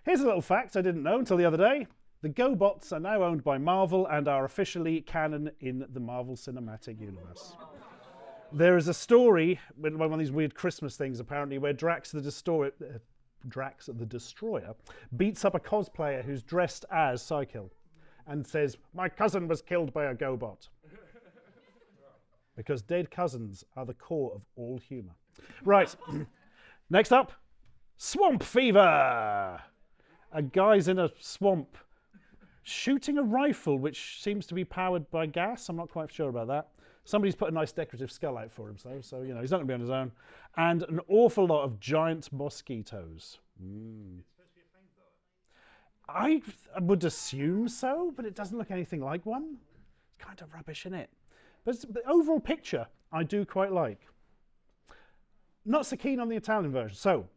Here's a little fact I didn't know until the other day. The GoBots are now owned by Marvel and are officially canon in the Marvel Cinematic Universe. There is a story, one of these weird Christmas things apparently, where Drax the Destroyer beats up a cosplayer who's dressed as Psykill and says, "My cousin was killed by a GoBot." Because dead cousins are the core of all humour. Right, next up, Swamp Fever. A guy's in a swamp shooting a rifle which seems to be powered by gas. I'm not quite sure about that. Somebody's put a nice decorative skull out for him, so you know, he's not going to be on his own. And an awful lot of giant mosquitoes. I would assume so, but it doesn't look anything like one. It's kind of rubbish, isn't it? But the overall picture, I do quite like. Not so keen on the Italian version. So,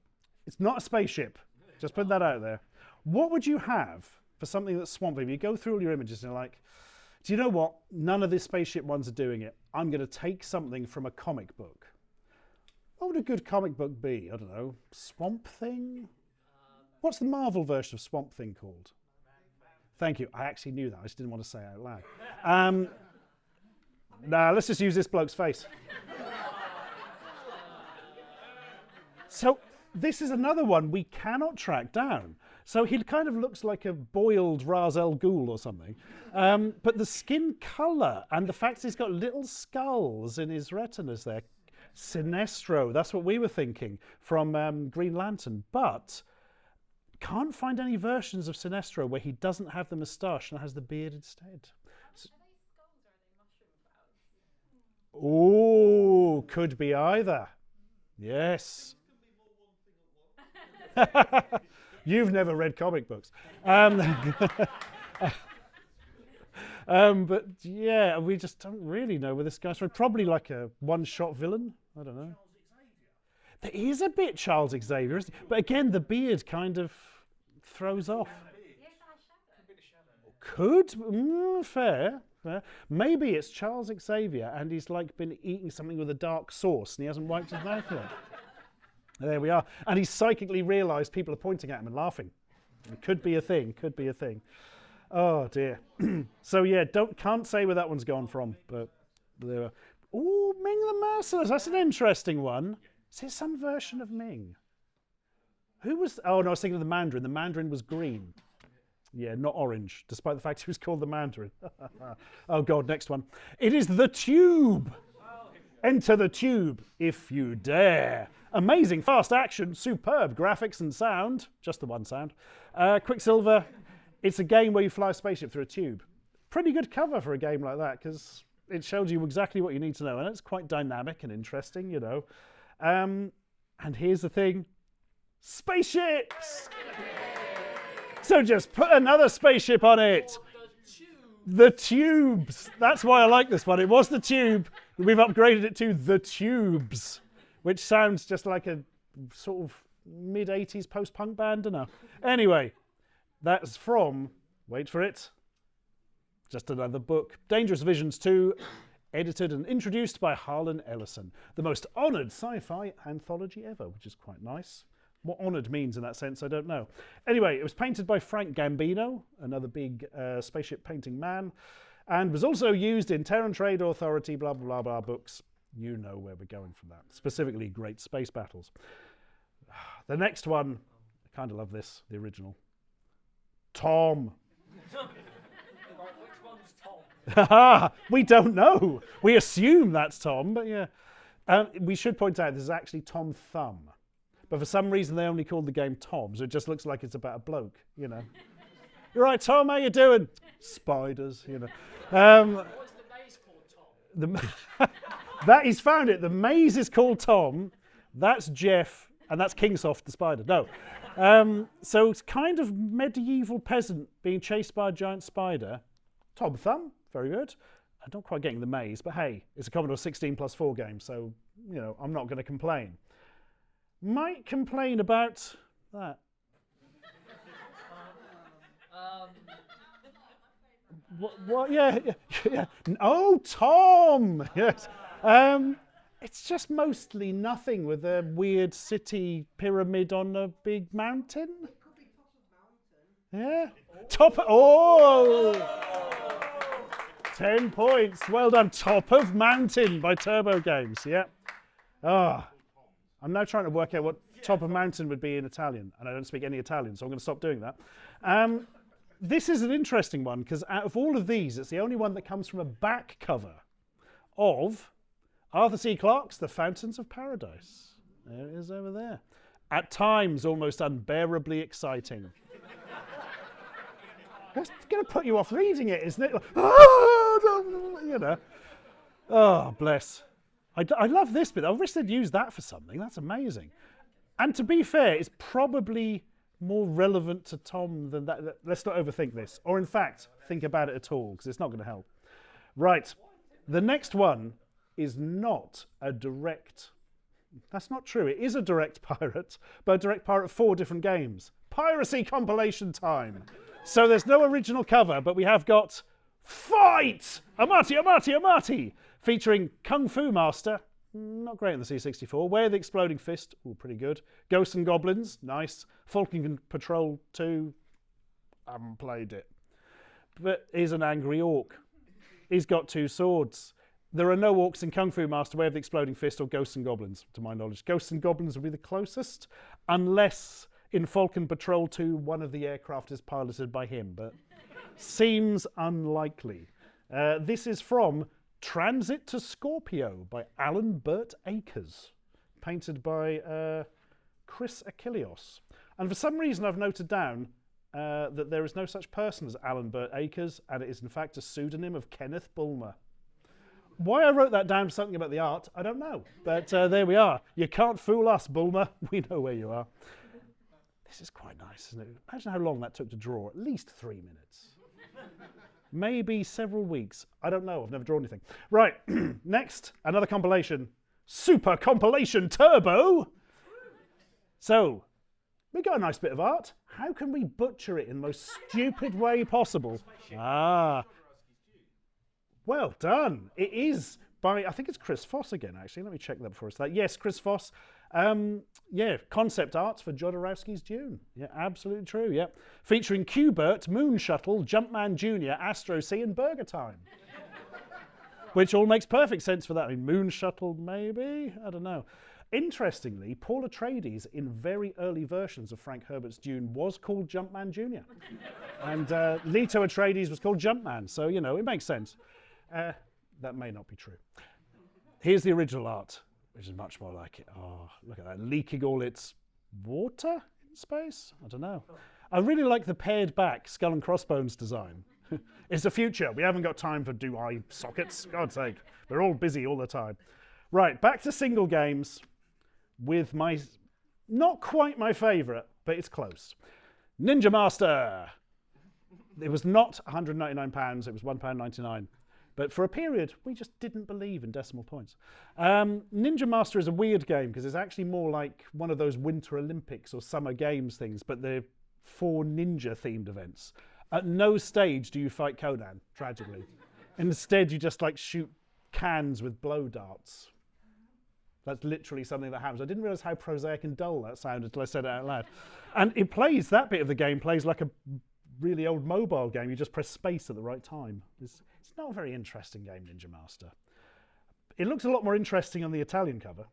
it's not a spaceship. Just put that out there. What would you have for something that's Swamp Fever? You go through all your images and you're like, do you know what? None of the spaceship ones are doing it. I'm going to take something from a comic book. What would a good comic book be? I don't know. Swamp Thing? What's the Marvel version of Swamp Thing called? Thank you. I actually knew that. I just didn't want to say it out loud. Nah, let's just use this bloke's face. So this is another one we cannot track down. So he kind of looks like a boiled Ra's al Ghul or something. But the skin colour and the fact he's got little skulls in his retinas there. Sinestro, that's what we were thinking from Green Lantern. But can't find any versions of Sinestro where he doesn't have the moustache and has the beard instead. Oh, could be either. Yes. You've never read comic books. But yeah, we just don't really know where this guy's from. Probably like a one-shot villain. I don't know. There is a bit Charles Xavier, isn't he? But again, the beard kind of throws off. Could? Fair. Maybe it's Charles Xavier and he's like been eating something with a dark sauce and he hasn't wiped his mouth yet. There we are. And he's psychically realised people are pointing at him and laughing. It could be a thing, could be a thing. Oh dear. So yeah, can't say where that one's gone from, but there are. Ooh, Ming the Merciless, that's an interesting one. Is it some version of Ming? Who was, oh no, I was thinking of the Mandarin. The Mandarin was green. Yeah, not orange, despite the fact he was called the Mandarin. Oh God, next one. It is the Tube. Enter the Tube, if you dare. Amazing fast action, superb graphics and sound. Just the one sound. Quicksilver, it's a game where you fly a spaceship through a tube. Pretty good cover for a game like that, because it shows you exactly what you need to know. And it's quite dynamic and interesting, you know. And here's the thing. Spaceships! So just put another spaceship on it. The Tubes. That's why I like this one. It was the Tube. We've upgraded it to the Tubes, which sounds just like a sort of mid-80s post-punk band, I don't know. Anyway, that's from, wait for it, just another book. Dangerous Visions 2, edited and introduced by Harlan Ellison. The most honoured sci-fi anthology ever, which is quite nice. What honoured means in that sense, I don't know. Anyway, it was painted by Frank Gambino, another big spaceship painting man, and was also used in Terran Trade Authority, blah, blah, blah, blah books. You know where we're going from that. Specifically, Great Space Battles. The next one, I kind of love this, the original. Tom. Which one's Tom? We don't know. We assume that's Tom, but yeah. We should point out this is actually Tom Thumb. But for some reason, they only called the game Tom, so it just looks like it's about a bloke, you know. You're right, Tom, how you doing? Spiders, you know. What's the maze called, Tom? That he's found it. The maze is called Tom. That's Jeff And that's Kingsoft the spider. No. So it's kind of medieval peasant being chased by a giant spider. Tom Thumb, very good. I'm not quite getting the maze, but hey, it's a Commodore 16+4 game, so, you know, I'm not going to complain. Might complain about that. What? Yeah. Oh, Tom! Yes. It's just mostly nothing with a weird city pyramid on a big mountain. It could be top of mountain. Yeah. Top. Oh! 10 points. Well done. Top of Mountain by Turbo Games. Yeah. Ah. I'm now trying to work out what top of mountain would be in Italian, and I don't speak any Italian, so I'm going to stop doing that. This is an interesting one because out of all of these, it's the only one that comes from a back cover of Arthur C. Clarke's The Fountains of Paradise. There it is over there. At times, almost unbearably exciting. It's going to put you off reading it, isn't it? You know. Oh, bless. I love this bit. I wish they'd use that for something. That's amazing. And to be fair, it's probably more relevant to Tom than that. Let's not overthink this. Or in fact, think about it at all, because it's not going to help. Right. The next one is not a direct... That's not true. It is a direct pirate, but a direct pirate of 4 different games. Piracy compilation time. So there's no original cover, but we have got Fight! Amati! Featuring Kung Fu Master, not great in the C64. Where the Exploding Fist, pretty good. Ghosts and Goblins, nice. Falcon Patrol 2, I haven't played it. But he's an angry orc. He's got 2 swords. There are no orcs in Kung Fu Master, Way of the Exploding Fist, or Ghosts and Goblins, to my knowledge. Ghosts and Goblins would be the closest, unless in Falcon Patrol 2, one of the aircraft is piloted by him, but seems unlikely. This is from Transit to Scorpio by Alan Burt Akers, painted by Chris Achilleos. And for some reason I've noted down that there is no such person as Alan Burt Akers, and it is in fact a pseudonym of Kenneth Bulmer. Why I wrote that down, something about the art, I don't know. But there we are. You can't fool us, Bulmer. We know where you are. This is quite nice, isn't it? Imagine how long that took to draw. At least 3 minutes. Maybe several weeks. I don't know. I've never drawn anything. Right. Next, another compilation. Super Compilation Turbo. So, we got a nice bit of art. How can we butcher it in the most stupid way possible? Well done. It is by, I think it's Chris Foss again, actually. Let me check that before I start. Yes, Chris Foss. Concept art for Jodorowsky's Dune. Yeah, absolutely true, yeah. Featuring Q-Bert, Moon Shuttle, Jumpman Jr., Astro Sea, and Burger Time. Which all makes perfect sense for that. I mean, Moon Shuttle, maybe? I don't know. Interestingly, Paul Atreides, in very early versions of Frank Herbert's Dune, was called Jumpman Jr. And Leto Atreides was called Jumpman, so, you know, it makes sense. That may not be true. Here's the original art, which is much more like it. Oh, look at that, leaking all its water in space? I don't know. I really like the pared back skull and crossbones design. It's the future. We haven't got time for eye sockets. God's sake. We're all busy all the time. Right, back to single games with my, not quite my favourite, but it's close. Ninja Master. It was not £199, it was £1.99. But for a period, we just didn't believe in decimal points. Ninja Master is a weird game because it's actually more like one of those Winter Olympics or Summer Games things, but they're 4 ninja-themed events. At no stage do you fight Conan, tragically. Instead, you just like shoot cans with blow darts. That's literally something that happens. I didn't realise how prosaic and dull that sounded until I said it out loud. And it plays, that bit of the game plays like a really old mobile game. You just press space at the right time. It's not a very interesting game, Ninja Master. It looks a lot more interesting on the Italian cover.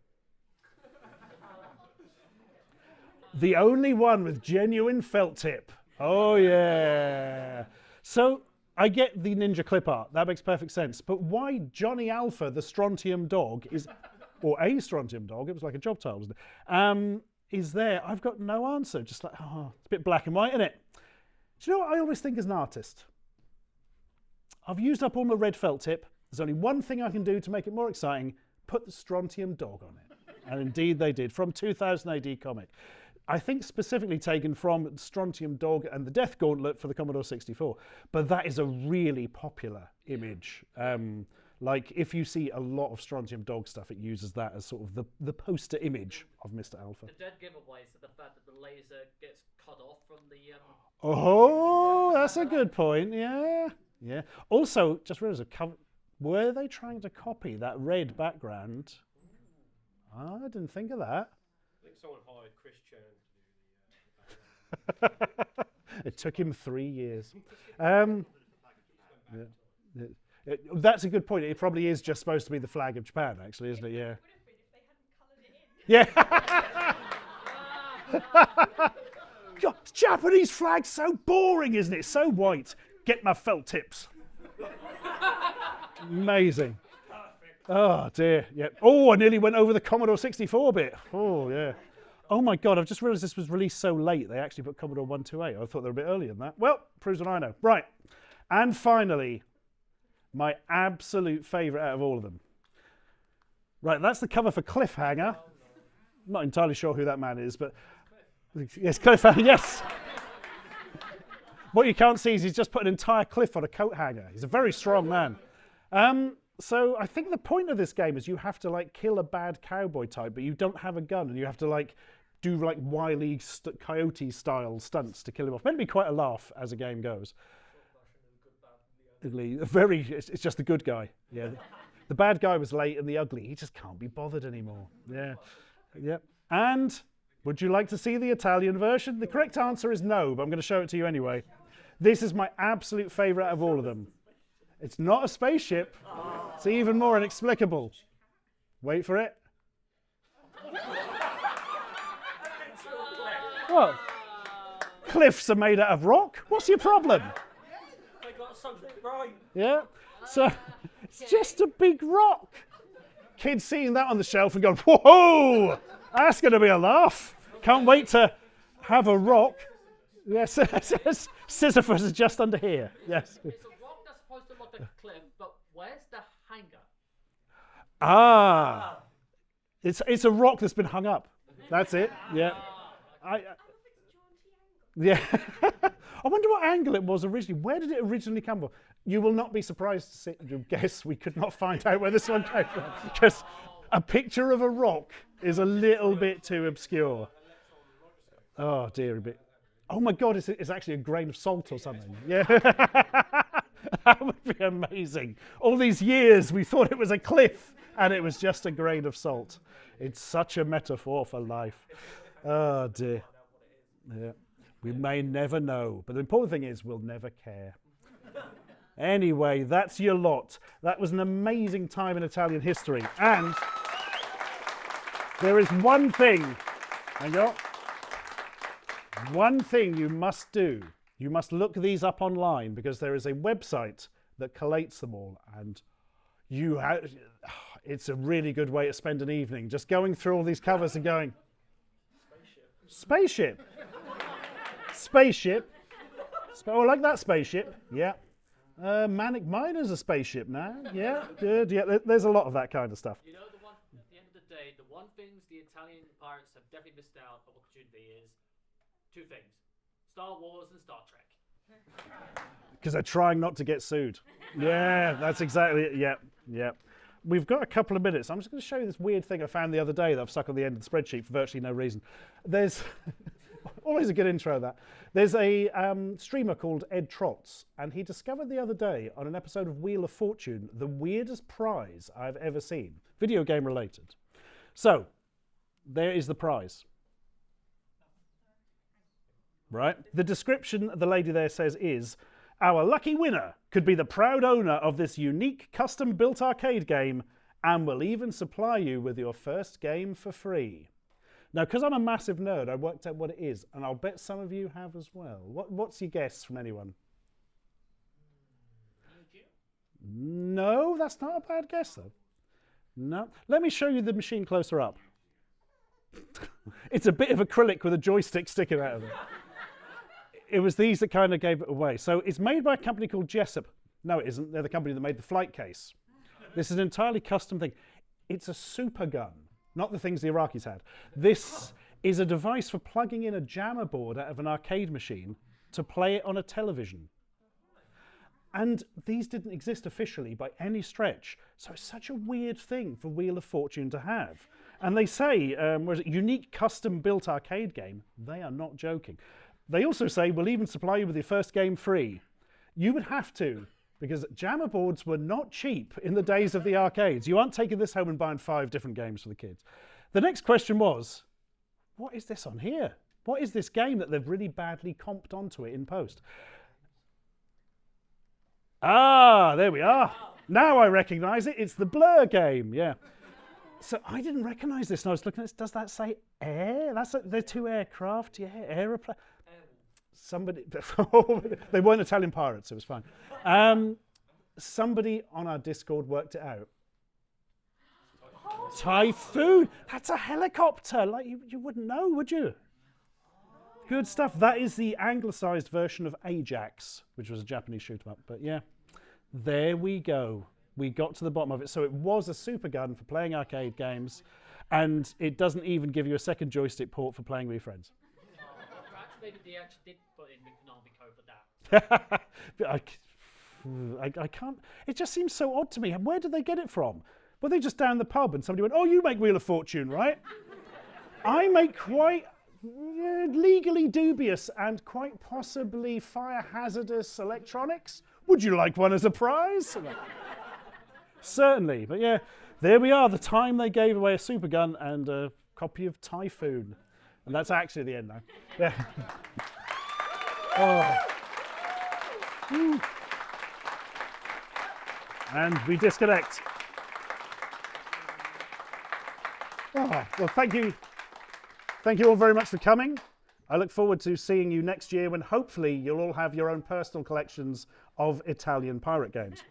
The only one with genuine felt tip. Oh, yeah. So I get the ninja clip art. That makes perfect sense. But why Johnny Alpha, the Strontium dog, is, or a Strontium dog, it was like a job title, wasn't it? Is there? I've got no answer. Just like, it's a bit black and white, isn't it? Do you know what I always think as an artist? I've used up all my red felt tip. There's only one thing I can do to make it more exciting. Put the Strontium dog on it. And indeed they did, from 2000 AD comic. I think specifically taken from Strontium Dog and the Death Gauntlet for the Commodore 64. But that is a really popular image. Like, if you see a lot of Strontium Dog stuff, it uses that as sort of the poster image of Mr. Alpha. The dead giveaways are the fact that the laser gets cut off from the... Oh, that's a good point, yeah. Yeah. Also, just realised, were they trying to copy that red background? Oh, I didn't think of that. I think someone hired Chris Chan to do the It took him 3 years. That's a good point. It probably is just supposed to be the flag of Japan, actually, isn't it? Yeah. Yeah. God, Japanese flag's so boring, isn't it? So white. Get my felt tips. Amazing. Oh dear. Yeah. Oh, I nearly went over the Commodore 64 bit. Oh yeah. Oh my God, I've just realised this was released so late. They actually put Commodore 128. I thought they were a bit earlier than that. Well, proves what I know. Right. And finally, my absolute favourite out of all of them. Right, that's the cover for Cliffhanger. I'm not entirely sure who that man is, but yes, Cliffhanger, yes. What you can't see is he's just put an entire cliff on a coat hanger. He's a very strong man. So I think the point of this game is you have to like kill a bad cowboy type, but you don't have a gun, and you have to like do like Wile E. Coyote style stunts to kill him off. Meant to be quite a laugh as the game goes. It's just the good guy. Yeah, the bad guy was late, and the ugly, he just can't be bothered anymore. Yeah, yeah. And would you like to see the Italian version? The correct answer is no, but I'm going to show it to you anyway. This is my absolute favourite out of all of them. It's not a spaceship. It's even more inexplicable. Wait for it. What? Cliffs are made out of rock? What's your problem? They got something right. Yeah. So it's just a big rock. Kids seeing that on the shelf and going, whoa, that's going to be a laugh. Can't wait to have a rock. Yes, Sisyphus is just under here. Yes. It's a rock that's supposed to look like a cliff, but where's the hanger? Ah. It's a rock that's been hung up. That's it. Yeah. Yeah. I wonder what angle it was originally. Where did it originally come from? You will not be surprised to guess we could not find out where this one came from, because a picture of a rock is a little bit too obscure. Oh dear, a bit. Oh my God, it's actually a grain of salt or something. Yeah. That would be amazing. All these years we thought it was a cliff and it was just a grain of salt. It's such a metaphor for life. Oh dear. Yeah. We may never know, but the important thing is we'll never care. Anyway, that's your lot. That was an amazing time in Italian history. And there is one thing, hang on, one thing you must do. You must look these up online, because there is a website that collates them all, and it's a really good way to spend an evening, just going through all these covers and going, Spaceship. Oh, I like that spaceship. Yeah. Manic Miner's a spaceship now. Yeah, good. Yeah, there's a lot of that kind of stuff. You know, at the end of the day, the one things the Italian pirates have definitely missed out of opportunity is two things: Star Wars and Star Trek. Because they're trying not to get sued. Yeah, that's exactly it. Yeah, yeah. We've got a couple of minutes. I'm just going to show you this weird thing I found the other day that I've stuck on the end of the spreadsheet for virtually no reason. There's always a good intro, that. There's a streamer called Ed Trotz, and he discovered the other day on an episode of Wheel of Fortune the weirdest prize I've ever seen, video game related. So, there is the prize. Right? The description the lady there says is, our lucky winner could be the proud owner of this unique custom-built arcade game, and will even supply you with your first game for free. Now, because I'm a massive nerd, I worked out what it is, and I'll bet some of you have as well. What's your guess from anyone? No, that's not a bad guess, though. No. Let me show you the machine closer up. It's a bit of acrylic with a joystick sticking out of it. It was these that kind of gave it away. So it's made by a company called Jessup. No, it isn't. They're the company that made the flight case. This is an entirely custom thing. It's a super gun. not the things the Iraqis had. This is a device for plugging in a jammer board out of an arcade machine to play it on a television. And these didn't exist officially by any stretch, so it's such a weird thing for Wheel of Fortune to have. And they say, unique custom-built arcade game. They are not joking. They also say, we'll even supply you with your first game free. You would have to, because jammer boards were not cheap in the days of the arcades. You aren't taking this home and buying 5 different games for the kids. The next question was, what is this on here? What is this game that they've really badly comped onto it in post? Ah, there we are. Now I recognise it. It's the Blur game, yeah. So I didn't recognise this, and I was looking at this. Does that say air? They're 2 aircraft, yeah, aeroplane. Somebody, they weren't Italian pirates, it was fine. Somebody on our Discord worked it out. Typhoon, that's a helicopter. Like you wouldn't know, would you? Good stuff. That is the anglicised version of Ajax, which was a Japanese shoot 'em up. But yeah, there we go. We got to the bottom of it. So it was a super gun for playing arcade games, and it doesn't even give you a second joystick port for playing with your friends. Perhaps maybe they actually did put in the Konami code for that. I can't. It just seems so odd to me. Where did they get it from? Were they just down the pub and somebody went, "Oh, you make Wheel of Fortune, right? I make quite legally dubious and quite possibly fire hazardous electronics. Would you like one as a prize?" Certainly, but yeah, there we are. The time they gave away a super gun and a copy of Typhoon, and that's actually the end now. Yeah. Oh. And we disconnect. Oh, well, thank you. Thank you all very much for coming. I look forward to seeing you next year when hopefully you'll all have your own personal collections of Italian pirate games.